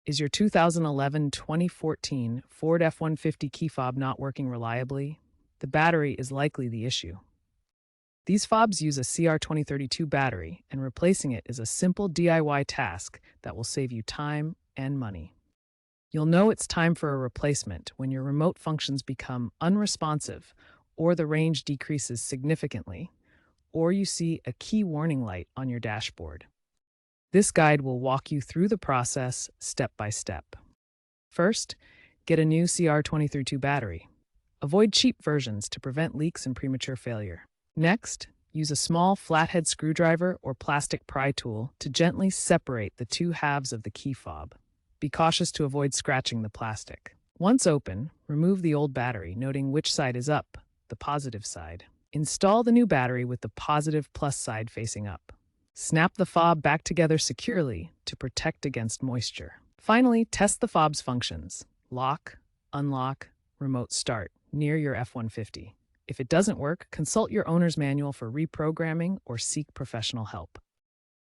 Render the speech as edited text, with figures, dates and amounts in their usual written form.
Is your 2011-2014 Ford F-150 key fob not working reliably? The battery is likely the issue. These fobs use a CR2032 battery, and replacing it is a simple DIY task that will save you time and money. You'll know it's time for a replacement when your remote functions become unresponsive, or the range decreases significantly, or you see a key warning light on your dashboard. This guide will walk you through the process step by step. First, get a new CR2032 battery. Avoid cheap versions to prevent leaks and premature failure. Next, use a small flathead screwdriver or plastic pry tool to gently separate the two halves of the key fob. Be cautious to avoid scratching the plastic. Once open, remove the old battery, noting which side is up, the positive side. Install the new battery with the positive plus side facing up. Snap the fob back together securely to protect against moisture. Finally, test the fob's functions: lock, unlock, remote start, near your F-150. If it doesn't work, consult your owner's manual for reprogramming or seek professional help.